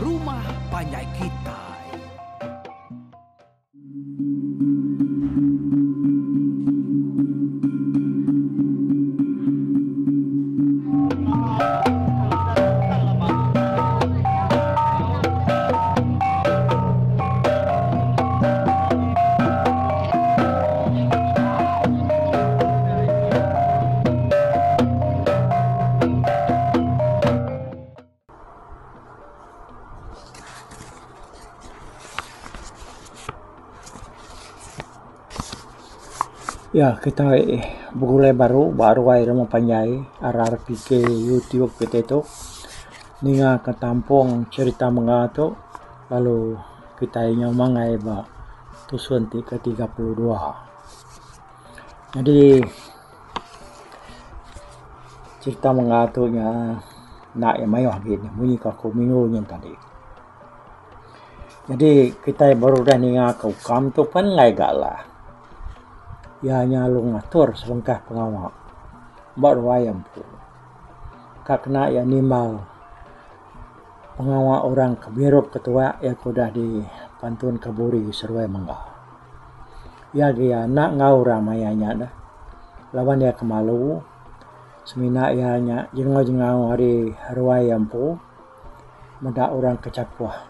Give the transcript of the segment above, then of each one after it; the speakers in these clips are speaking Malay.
Rumah Panjai Kita. Ya, kita bergulai baru ai Rumah Panjai RRPK YouTube kita itu ninga ketampung cerita mengato lalu kita ingin mangai ba tusun ke-32. Jadi cerita mengatonya nak yang mayo gini bunyi ka minggunya tadi. Jadi kita baru dah ninga ke ukam tu pan ngai galah. Ya nyalung ngatur selengkah pengawal baru ayam pun kakna ya nimal pengawal orang kebirup ketua ya kudah di pantun keburi serwai mangga ya dia nak ngau ramayanya dah lawan ya kemalu semina ya nya jengau hari ruai ampu meda orang kecapuah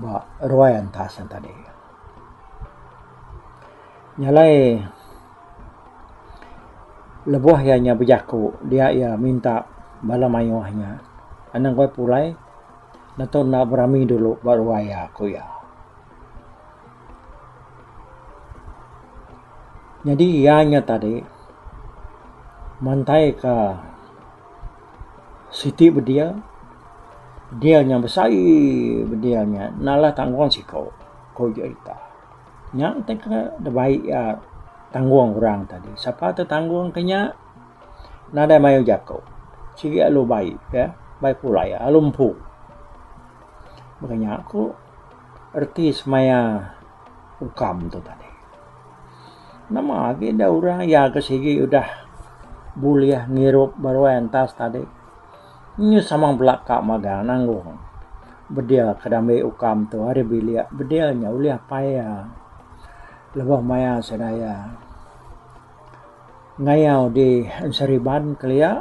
ba ruai antasan tadi nyalai lebuh ya nya bejaku dia ya minta bala mayuhnya anang kowe pulai nato na berami dulu baru waya aku ya. Jadi ianya tadi mantai ke Siti bedia dia nya besai bedianya nalah tanggung si kau cerita yang teka da baik ya tanggung orang tadi siapa tu tanggung kenya nada mayu jako sigi alu baik ya baik pula ya alumpu makanya aku erti semaya ukam tu tadi nama lagi dah orang ya ke sigi udah buliah ngirup baru entas tadi ini samang belakang maga nanggung bedia kadame ukam tu hari bilia bedianya uliah paya lebah maya sedaya ngayau di Sariban kelia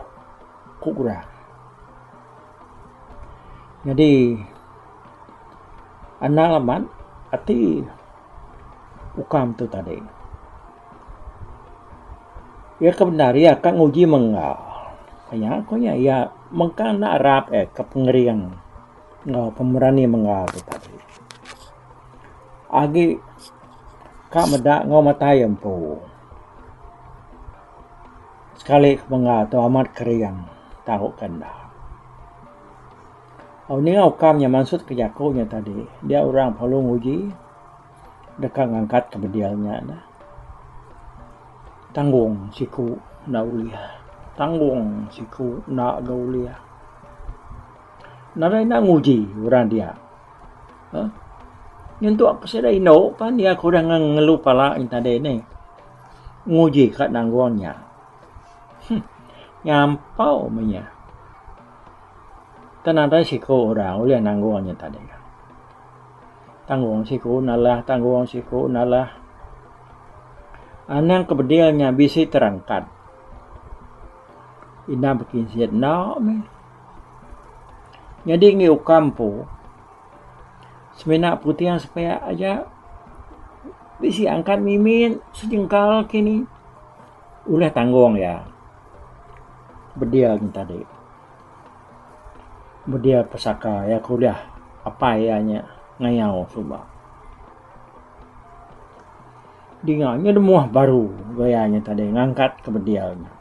kukura. Jadi anak laman ati ukam tu tadi. Ya kebenar ya kang uji mengal. Kaya aku ya mengka nak rap kepengeriang ngau pemerani mengal tu tadi. Agi kak medak ngau matai empu sekali menga tu amat keriang tahu kanda ni ukamnya maksud kejakunya tadi dia orang palung uji dekat ngangkat kebedialnya dah tanggung siku na uliah tanggung siku na gauliah narai na nguji orang dia Nyentuk aku sedai no pan dia kurang ngelu pala intade ni nguji kat nangguangnya nyampau menya tanada siku orang oleh nangguangnya tadi tanggung siku nalah anang kebedialnya bisa terangkat ina bikin siat na me jadi ngi ukampu semena putih yang supaya aja bisi angkat mimin sejengkal kini ulah tanggung ya bedia tadi bedia pesaka ya kuliah apa ianya ngayau coba dinganya demuah baru gayanya tadi ngangkat ke bedialnya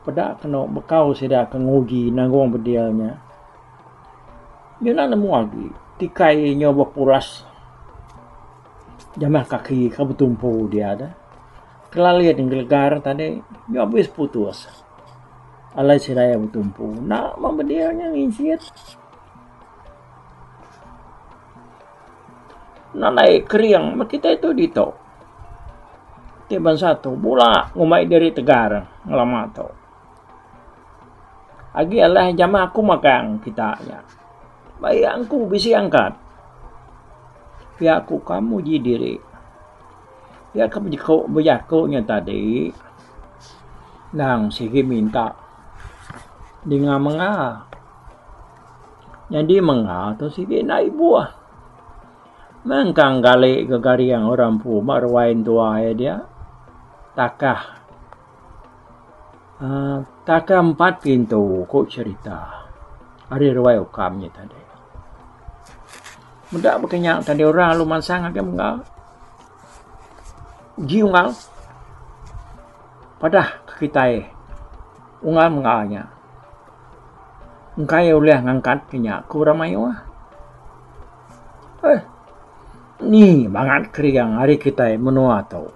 pada kena bekau sedak kengugi nanggung bedialnya dia nak nemu lagi tikai nyoba puras jamah kaki ke betumpu dia ada kelalian yang gelegar tadi nyoba putus alai siraya betumpu nak membedialnya nginsiat nak naik keriang kita itu dito tiban satu bola ngumai dari Tegar ngelamat Agi Allah jama aku makan kitanya. Baik aku bisa angkat. Pihak aku kamu ji diri. Pihak kamu berjakonya tadi. Nang sige minta. Dengan menga. Jadi menga tu sige naik buah. Mengkang gali gegari yang orang pu marwain tua dia. Takah. Takah 4 pintu kok cerita. Hari ruai ukamnya tadi. Mudah berkenyak tadi orang luman sangat dia mengal. Uji ungal. Padah kita ungal mengalnya. Engkai oleh ngangkat kenyak kurang mayu. Ni bangat kriang hari kita menua tau.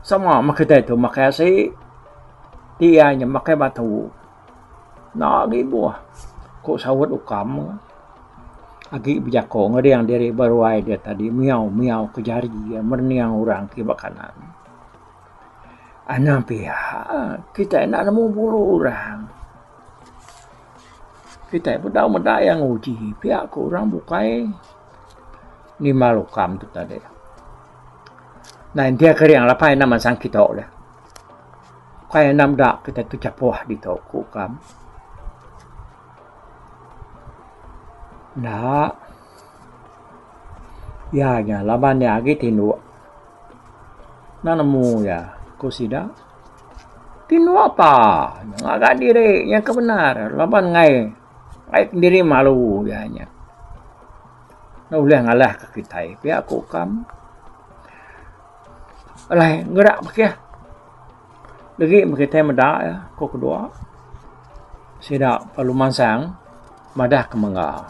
Sama makita itu makasih. Dia hanya makai batu. Nak lagi buah. Kok sawat ukam. Agi bijako ngeri yang dari baruai dia tadi. Miau kejari. Merniang orang ke bakanan. Anak pihak. Kita nak nemu bulu orang. Kita pedau medak yang uji. Pihak ke orang bukai. Ni malukam tu tadi. Nah dia keri yang lapai nama sang kita oleh. Kaya nam dak kita tu capuah di toko kam. Nah. Ya nya laban ya agi tinu. Nanamu ya kusida. Tinu apa? Yang agak diri yang kebenar. Laban ngai. Ngai sendiri malu ya nya. Nah boleh ngalah ke kita. Pihak aku kam. Alai gerak pakai. Lagi kita medak ya, kok kedua. Sidak perlu mansang, madah ke menga.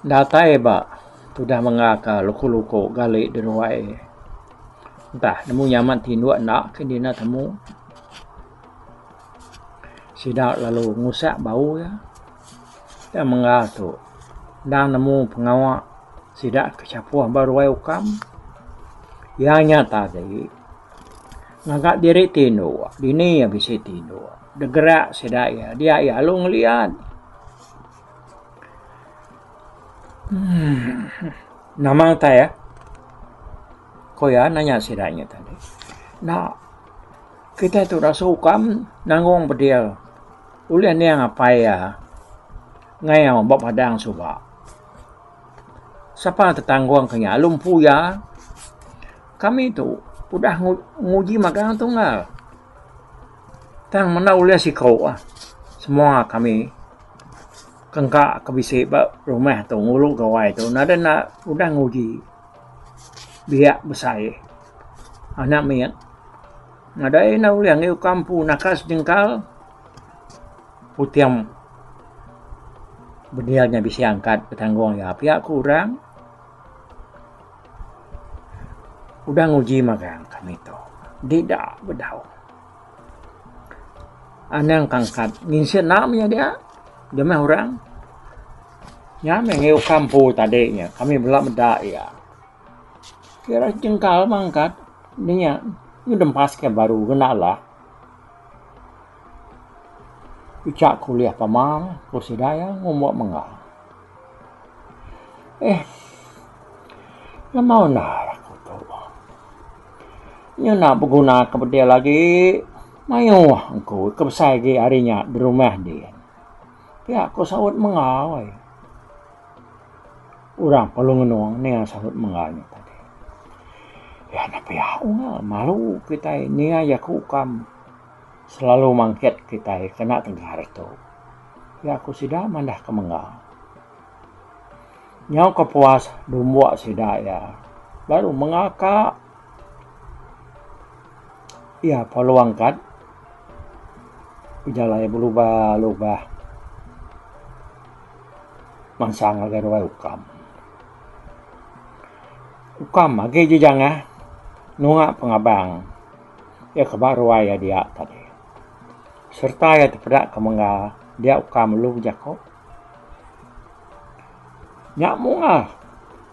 Datai ba, sudah menga ke luku-luku gali di ruai. Entah, nemu nyaman tindu nak ke dina temu. Sidak lalu ngusak bau ya. Dan menga tu. Dan nemu pengawak. Sidak kecapuah baru ruai ukam. Yang nyata tadi. Ngagak diri tino, dini ya bisa tino. Degerak sedaya, dia ya lu ngeliat. Namang ya, kau ya nanya sedanya tadi. Nah, kita tu rasa ukam nanggung berdil. Ulian yang apa ya? Ngayang bab padang suba. Siapa tetangguang kenya lumpuh ya? Kami tu udah nguji magang tunggal. Tang mana ulia si kau semua kami kengkak kebisi rumah tu ngulu gawai tu nada nak udah nguji biak besar anak miat nada na ulia ngeu kampu nakas jengkal putiam bedialnya bisa angkat petanggung ya pihak kurang. Udah nguji magang kami tu. Tidak bedau. Anang kangkat. Nginsit namanya dia. Dia mah orang. Ya mengeu kampu tadinya. Kami belak medak ya. Kira jengkal mangkat. Dia ngedempas ke baru. Kenalah. Ucap kuliah pamang. Kursi daya ngomong mengah. Lemau nak. Nya nak berguna kepada dia lagi. Mayu aku kebesar lagi harinya di rumah dia. Ya aku sahut mengawai. Orang perlu ngenuang ni yang sahut mengawai tadi. Ya nak pihak malu kita ni ya kukam. Selalu mangket kita kena tenggar tu. Ya aku sudah mandah ke mengawai. Nyau kepuas dumbuak sudah ya. Baru mengakak. Ya, perlu angkat. Ujalai berubah-ubah. Mansang agar ruai ukam. Ukam, lagi jejang nungak pengabang. Ya kebar ruai ya dia tadi. Serta ya terpedak kemengga. Dia ukam lu jako. Nyak munga.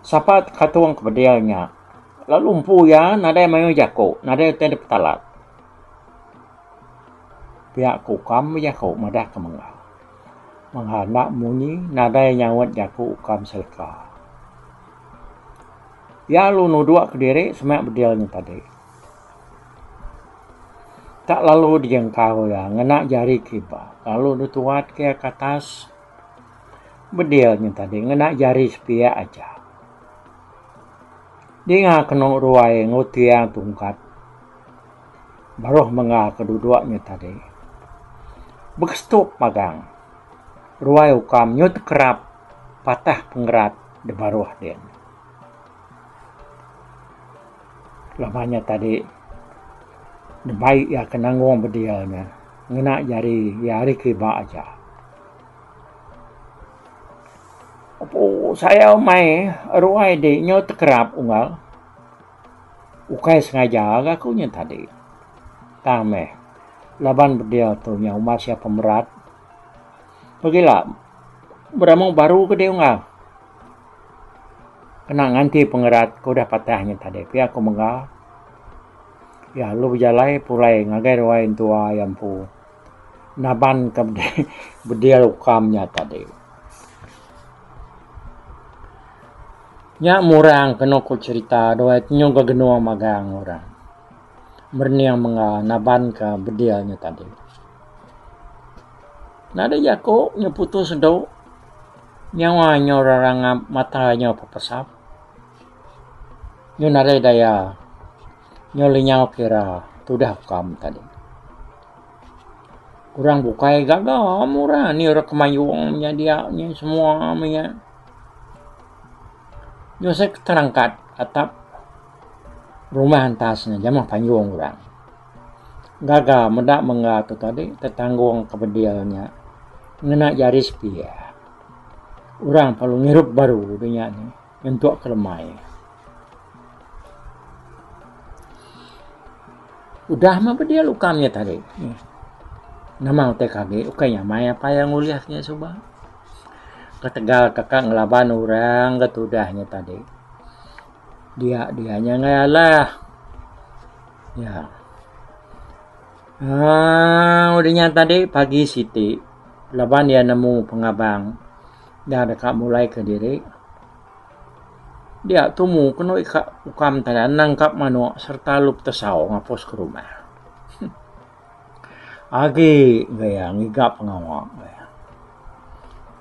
Siapa katuang kebedialnya. Lalu lumpuh ya, nada yang mayu jako. Nada yang tadi petalat. pihak kukam ya ko madah ke menghandak munyi nadai nyawat ya ko ukam selka ya lu nuduk ke diri semak bedialnya tadi tak lalu dijengkau ya ngena jari kiba lalu nutuat ke atas bedialnya tadi ngena jari sepia aja dia kena ruai ngutiang tungkat baruh menga kedua-duanya tadi bekestup magang ruai ukam nyut kerap patah penggerat di baruh den lamanya tadi di baik ya kenanggung bedialnya ngena jari yari kiba aja opo saya mai ruai de nyut kerap unggal ukai sengaja agakunya tadi tame laban bedial tu yang masih pemerat bagilah beramong baru ke dia enggak kena nganti pengerat kau dah patahnya tadi pihak aku mengal ya lu berjalai pulai ngagai ruain tua yang pu naban ke bedial ukamnya tadi nya murang kena ku cerita doa nyong genua magang orang merniang menga naban ke bedialnya tadi. Nada jako nya putus do nyawa nyorang matanya papasap. Nyo nare daya nyoli nyaw kira tudah kam tadi. Kurang bukai gagal murah ni orang kemayungnya dia ni semua punya. Nyo saya terangkat atap rumah antasnya jamah panjung orang gagal mendak mengat tu tadi tetanggung kebedialnya ngena jari sepia orang perlu ngirup baru dunia ni untuk kelemai udah mah bedial ukamnya tadi nama TKG ukanya maya apa yang uliahnya coba ketegal kakak ngelaban orang ketudahnya tadi dianya ngalah ya udahnya tadi pagi Siti laban dia nemu pengabang dah dekat mulai ke diri dia tumu kena ukam tadi nangkap manu serta lup tesau ngapos ke rumah agi gaya ngigap pengawak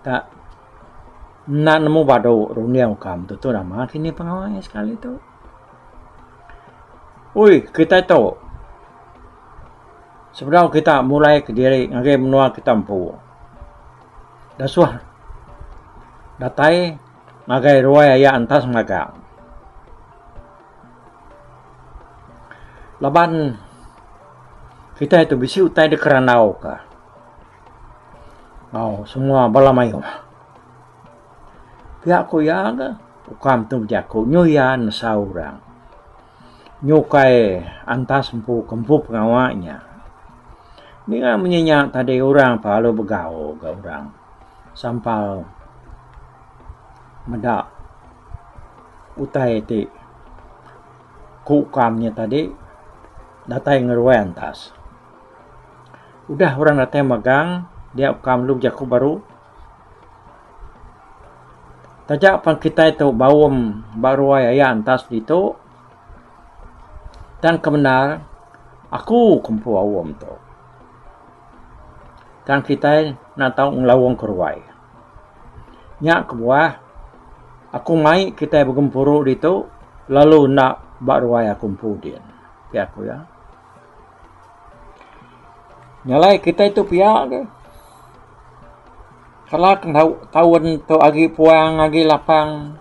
tak nak nemu bado runia ukam tu nama kini pengawalnya sekali tu. Ui kita tu sebenarnya kita mulai ke diri ngagai menua kita empu. Dasuah datai ngagai ruai ya antas magang. Laban kita itu bisi utai di keranau ka. Semua balamayo. Pihak ko yaga ukam tu jako nyoyan saurang nyokai antas empu kempu pengawaknya ni kan menyenyak tadi orang palu begau ke orang sampal medak utai ti kukamnya tadi datai ngeruai antas udah orang datai magang dia ukam lu jako baru tajak pan kita itu bawam baru ya antas itu dan kebenar aku kumpu awam tu dan kita nak tahu ngelawang keruai nyak kebuah aku mai kita bergempuru itu lalu nak baru ya kumpu dia pihak aku ya nyalai kita itu pihak ke kalau tahun tu agi puang agi lapang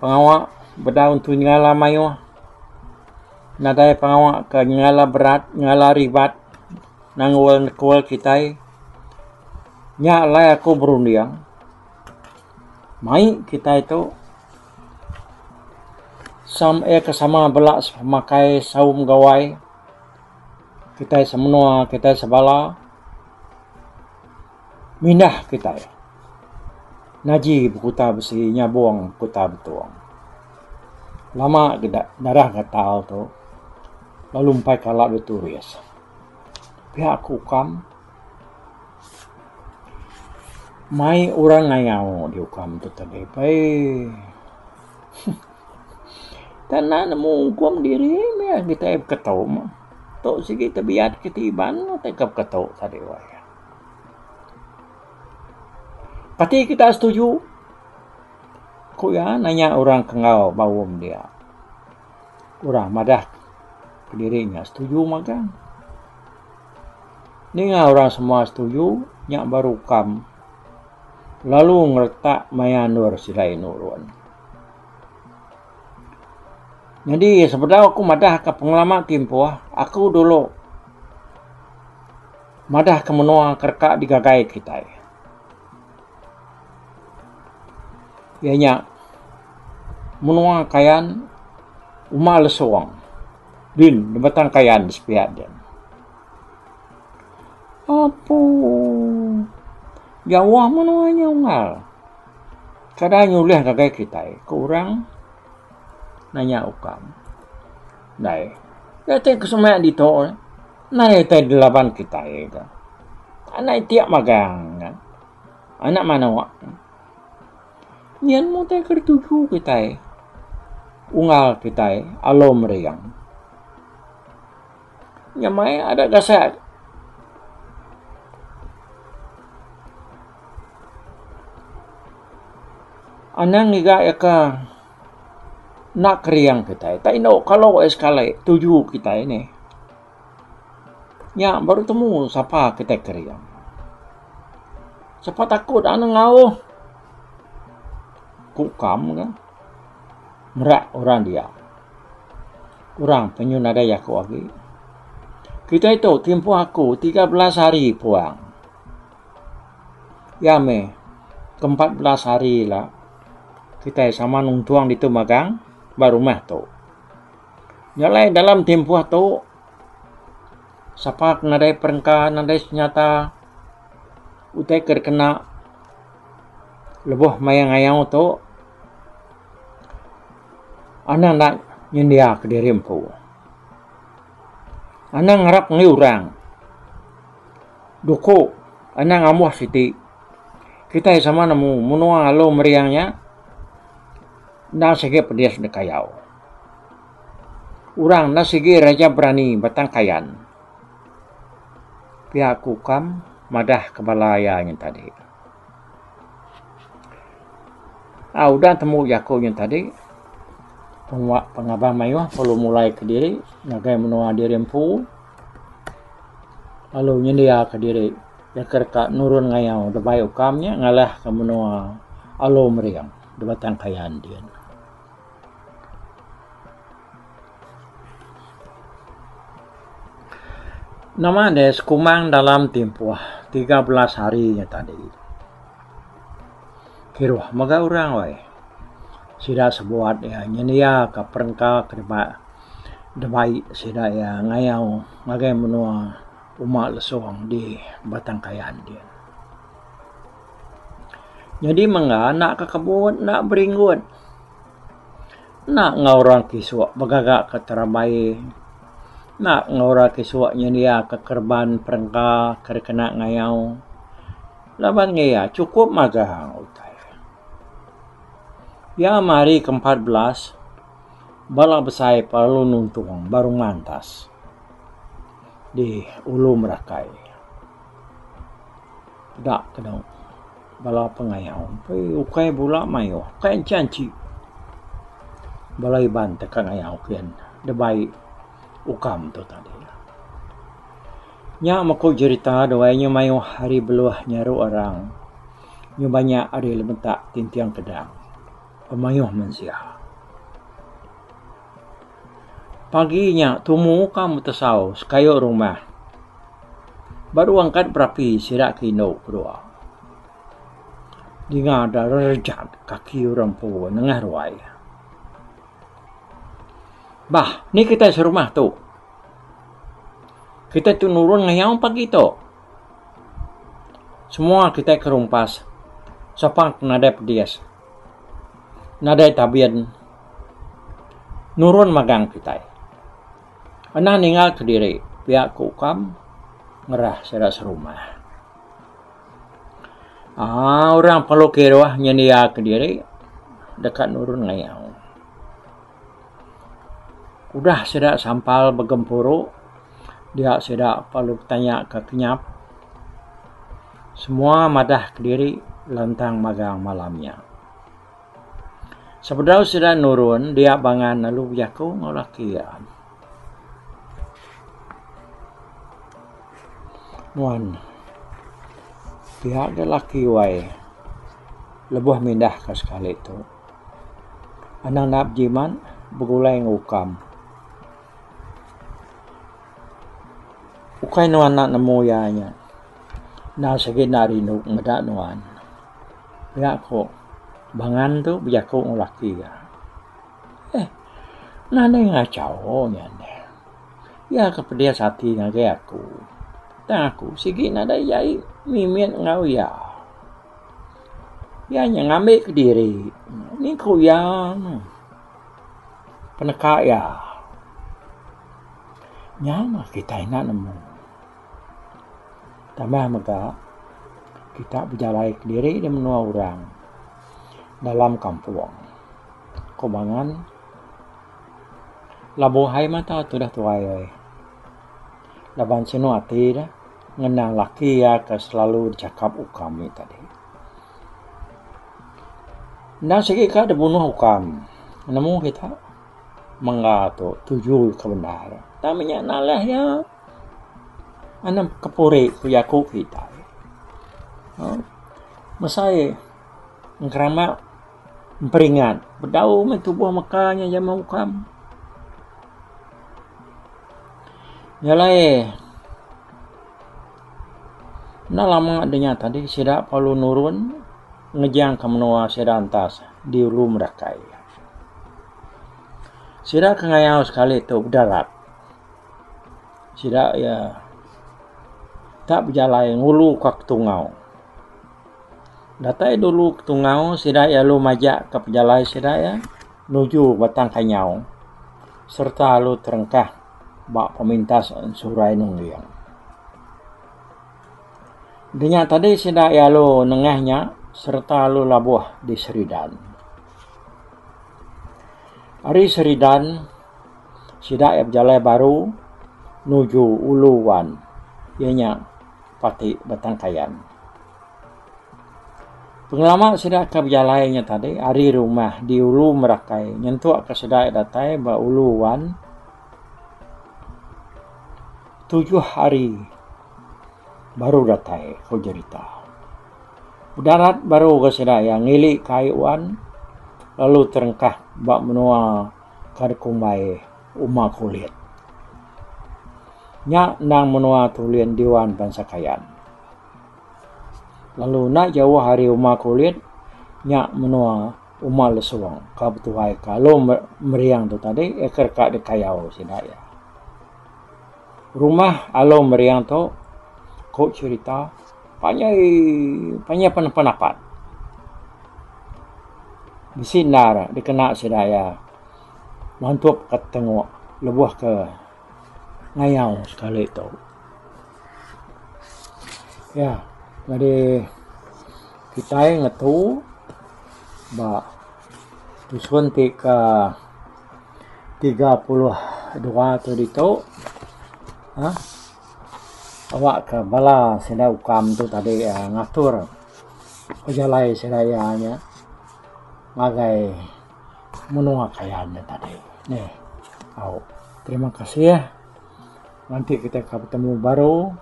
pengawak berdaun tu nyala mayu nadai pengawak ke nyala berat nyala ribat nangwal kual kita nya lai aku berundiang mai kita itu kesama belak memakai saum gawai kita semenua kita sebala mindah kita naji bukuta besi nyabuang kuta betuang lama kita darah gatal tu lalu umpai kalak beturis pihak hukam mai orang ngayau di hukam tu tadi pai tanah nemu hukum diri ya kita ketau mah tok sige tabiat ketiban tekap ketau tadi waya pati kita setuju ku ya nanya orang kengau bawum dia orang madah ke dirinya setuju magang ni orang semua setuju nyak baru kam lalu ngertak mayanur silai nurun. Jadi sebenarnya aku madah ke pengalaman timpo aku dulu madah ke menua kerka digagai kita. Ianya menua kayan umal suang din batang kayan sepiat dia. Apa Jawa menuanya ungal. Kadang nyulih gagai kita. Kurang nanya ukam. Dai. Dati kesemak dito. Nai tay delapan kita. Anak tiap magang. Anak mana wak. Nian mo tay kertuju kita. Ungal kita. Alo meriang. Nyamai ada gasak. Anang iga ka nak kriang kita. Tak ino kalau eskale tuju kita ini. Ya baru temu siapa kita kriang. Siapa takut anang ngau. Kukam kan. Merak orang dia. Orang penyun ada ya aku lagi. Kita itu tempoh aku 13 hari puang. Ya me. Ke 14 hari lah. Kita sama nungtuang di tu magang baru mah tu. Nyalai dalam tempoh tu sapak nadai perengka nadai senyata utai kerkena leboh mayang ayang tu anak nak nyendia ke diri empu. Anak ngarap ngiurang. Doko anak ngamuh siti. Kita sama nemu menua alo meriangnya. Na sige pedias de kayau. Urang na sige raja berani batang kayan. Pihak hukam madah kebalayanya tadi. Udah temu yakonya tadi. Pengabang mayu perlu mulai ke diri. Nagai menua diri empu. Lalu nyendia ke diri. Ya kerka nurun ngayau. Debai hukamnya ngalah ke menua alo meriang. De batang kayan dia. Nama des kumang dalam tempoh 13 harinya tadi. Kiruh maga orang wai. Sida sebuat ya nyenia ka perengka ke debai sida ya ngayau magai menua umak lesong di batang kayan dia. Jadi mangga nak ke kebun nak beringgut. Nak ngaurang kiswa bagagak ke terabai. Nak ngora kiswaknya dia ke kerban perengka kena ngayau. Laban ngaya cukup magahang utai. Ya mari ke-14 bala besai perlu nuntung baru mantas di ulu merakai. Tak kedong bala pengayau. Pai ukai bula mayo kain canci. Bala iban tekan ngayau kian debai ukam tu tadi. Nya mako cerita doainya mayu hari beluah nyaru orang. Nya banyak ada lebentak tintiang kedang. Pemayuh mensia. Paginya tumu kamu tesau sekayo rumah. Baru angkat berapi sirak kino kedua. Dinga ada rejat kaki orang po nengah ruai. Bah, ni kita serumah tu. Kita tu nurun ngayang pagi tu. Semua kita kerumpas. Sapang nadai pedias. Nadai tabian. Nurun magang kita. Anak ninggal ke diri. Pihak hukam. ngerah sira serumah. Orang pelukir wah nyandia ke diri dekat nurun ngayau. Udah sira sampal begempuru, dia sira perlu tanya ke kenyap. Semua madah ke diri lantang magang malamnya. Sebedau sira nurun, dia bangan lalu yaku ngolakian. Nuan, pihak lelaki wai lebuh mindah ke sekali itu. Anang nap jiman begulai ngukam. Ukay nuan nak nemu yanya. Na sige narinuk medak nuan. Pihak ko bangan tu biyak ko ngulaki ya. Nanay ngacau niyan. Ya kepedia sati ngagay ako. Tang ako, sige na dayay mimin ngaw ya. Ya nya ngambil ke diri. Ni ko ya. Peneka ya. Nyama kita ina nemu. Tambah maka kita berjalan ke diri dan menua orang dalam kampung. Kobangan labuhay mata tu dah tuai. Laban sinu ati dah ngenang laki ya ke selalu dicakap ukam ni tadi. Nah segi ka ada bunuh ukam. Namun kita mengatu tuju kebenaran. Tamanya nalah ya. Anam kepuri kuyaku kita. Masai ngkerama memperingat. Berdau mentubuh makanya yang mau ukam. Nyalai. Nah lama adanya tadi sidak perlu nurun ngejang ke menua sedantas di ulu merakai. Sidak kengayau sekali itu berdarat. Sidak ya tak berjalan ngulu kak tungau. Datai dulu ke tungau sidak ya lu majak ke perjalanan sidak ya nuju batang kanyau serta lu terengkah bak pemintas surai nungyang. Dengan tadi sidak ya lu nengahnya serta lu labuh di Seridan. Hari Seridan sidak ya berjalan baru nuju uluwan ianya pati Batangkayan. Pengalaman sidak ke berjalannya tadi hari rumah di ulu Merakai nyentuh ke sidak datai ba uluwan 7 hari baru datai kau cerita. Berdarat baru ke sidak yang ngilik kayuan lalu terengkah bak menua karkumai umah kulit. Nya nang menua tulian Dewan Bansakayan. Lalu nak jauh hari umah kulit, nya menua umah lesuang. Kau betuhai kalau meriang tu tadi ekar kak dekayau sidaya. Rumah alo meriang tu kau cerita panjang penapat. Bisinar dikena sidaya. Mantup kat tengok lebuh ke ngayau sekali itu. Ya, jadi kita yang ngetu ba tusun tika 32 tu dito. Awak ke bala sida ukam tu tadi ngatur pejalai sedayanya magai menua kayanya tadi. Nih, terima kasih ya. Nanti kita ketemu baru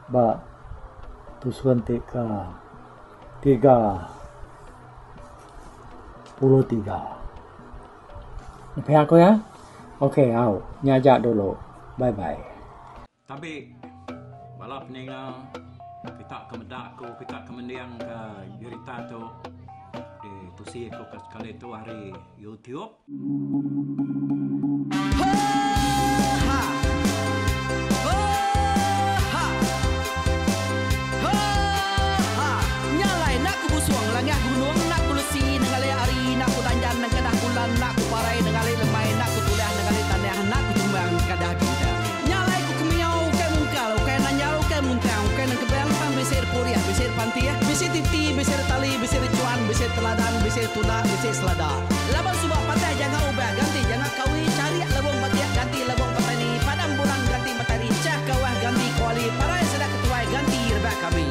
ba tusun tika 33. Sampai aku ya. Oke, nyajak dulu. Bye bye. Tapi balap ninga kita kemedak ko kita kemendiang ke cerita tu di tusi ko sekali tu hari YouTube. Nak ku parai nengali lemai nak ku tulah nengali tanah nak ku tumbang kadah kita nyalai ku kemiau ke mungkal ke nanjau ke ganti ya. Bisi titi, bisi tali, bisi cuan, bisi teladan, bisi tuna, bisi selada. Labang subak patah jangan ubah ganti, jangan kawi cari labang patiak ganti labang petani. Padang bulan ganti matahari, cah kawah ganti kuali. Parai sedak ketuai ganti rebak kami.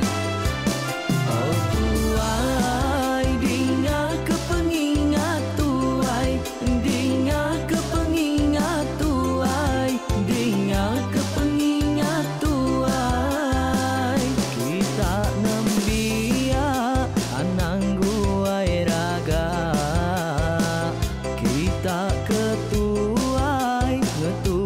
Oh tuai, dinga kepengingat tuai, dinga kepengingat tuai, dinga kepengingat tuai. Kita nembia anang guai raga, kita ketuai ngetu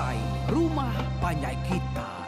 Tuai, rumah panjai kita.